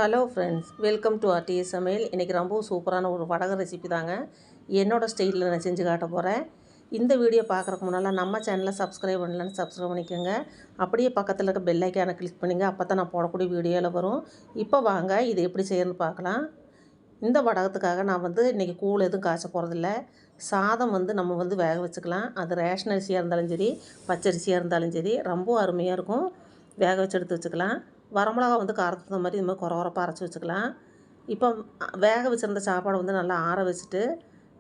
Hello friends, welcome to RTS சமையல். இன்றைக்கி ரொம்ப சூப்பரான ஒரு வடகம் ரெசிபி தாங்க என்னோடய ஸ்டைலில் நான் செஞ்சு காட்ட போகிறேன். இந்த வீடியோ பார்க்குறக்கு முன்னால் நம்ம சேனலை சப்ஸ்கிரைப் பண்ணலன்னு சப்ஸ்கிரைப் பண்ணிக்கோங்க. அப்படியே பக்கத்தில் இருக்க பெல் ஐக்கானை கிளிக் பண்ணிங்க. அப்போ தான் நான் போடக்கூடிய வீடியோவில் வரும். இப்போ வாங்க இது எப்படி செய்யணும்னு பார்க்கலாம். இந்த வடகத்துக்காக நான் இன்றைக்கி கூழ் எதுவும் காய்ச்ச போகிறதில்ல. சாதம் நம்ம வேக வச்சுக்கலாம். அது ரேஷன் அரிசியாக இருந்தாலும் சரி, பச்சரிசியாக இருந்தாலும் சரி, ரொம்ப அருமையாக இருக்கும். வேக வச்சு எடுத்து வச்சுக்கலாம். வரமிளகா காரத்துக்கு தகுந்த மாதிரி இது மாதிரி கொரகொரப்பாக அரைச்சி வச்சுக்கலாம். இப்போ வேக வச்சுருந்த சாப்பாடை நல்லா ஆற வச்சுட்டு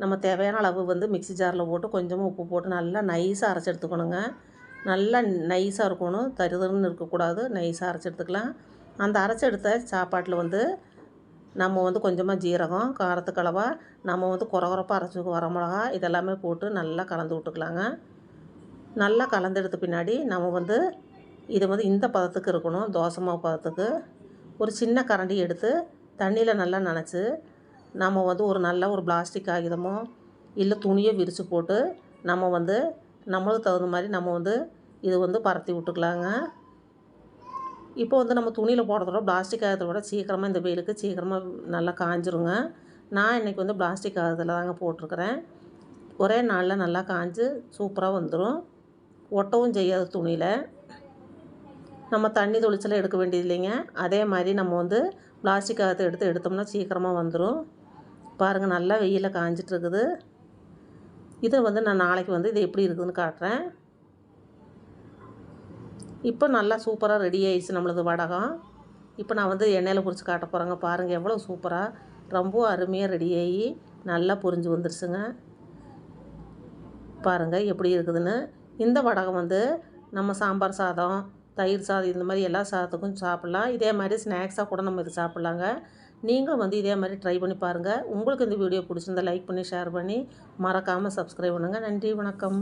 நம்ம தேவையான அளவு மிக்ஸி ஜாரில் போட்டு கொஞ்சமாக உப்பு போட்டு நல்லா நைஸாக அரைச்சி எடுத்துக்கணுங்க. நல்லா நைஸாக இருக்கணும், தருதருன்னு இருக்கக்கூடாது. நைஸாக அரைச்சி எடுத்துக்கலாம். அந்த அரைச்சி எடுத்த சாப்பாட்டில் நம்ம கொஞ்சமாக ஜீரகம், காரத்துக்கு அளவாக நம்ம கொரகொரப்பாக அரைச்சி வரமிளகா இதெல்லாமே போட்டு நல்லா கலந்து விட்டுக்கலாங்க. நல்லா கலந்து எடுத்த பின்னாடி நம்ம இது இந்த பதத்துக்கு இருக்கணும். தோசை மாவு பதத்துக்கு ஒரு சின்ன கரண்டி எடுத்து தண்ணியில் நல்லா நனைச்சி நம்ம ஒரு நல்ல ஒரு பிளாஸ்டிக் காகிதமோ இல்லை துணியோ விரித்து போட்டு நம்ம நம்மளுக்கு தகுந்த மாதிரி நம்ம இது பரத்தி விட்டுக்கலாங்க. இப்போ நம்ம துணியில் போடுறதோட பிளாஸ்டிக் காகிதத்தோட சீக்கிரமாக இந்த வெயிலுக்கு சீக்கிரமாக நல்லா காஞ்சிருங்க. நான் இன்றைக்கி பிளாஸ்டிக் காகிதத்தில் தாங்க போட்டிருக்கிறேன். ஒரே நாளில் நல்லா காஞ்சு சூப்பராக வந்துடும். ஒட்டவும் செய்யாத துணியில் நம்ம தண்ணி தொளிச்செல்லாம் எடுக்க வேண்டியது இல்லைங்க. அதே மாதிரி நம்ம பிளாஸ்டிக் காகிதத்தை எடுத்தோம்னா சீக்கிரமாக வந்துடும். பாருங்கள், நல்லா வெயிலில் காஞ்சிட்ருக்குது. இதை நான் நாளைக்கு இது எப்படி இருக்குதுன்னு காட்டுறேன். இப்போ நல்லா சூப்பராக ரெடி ஆகிடுச்சு நம்மளது வடகம். இப்போ நான் எண்ணெயில் பொரித்து காட்ட போகிறேங்க. பாருங்கள் எவ்வளோ சூப்பராக ரொம்ப அருமையாக ரெடி ஆகி நல்லா பொரிஞ்சு வந்துருச்சுங்க. பாருங்கள் எப்படி இருக்குதுன்னு. இந்த வடகம் நம்ம சாம்பார் சாதம், தயிர் சாதம் இந்த மாதிரி எல்லா சாதத்துக்கும் சாப்பிட்லாம். இதே மாதிரி ஸ்நாக்ஸாக கூட நம்ம இது சாப்பிட்லாங்க. நீங்களும் இதே மாதிரி ட்ரை பண்ணி பாருங்கள். உங்களுக்கு இந்த வீடியோ பிடிச்சிருந்தா லைக் பண்ணி ஷேர் பண்ணி மறக்காமல் சப்ஸ்கிரைப் பண்ணுங்கள். நன்றி, வணக்கம்.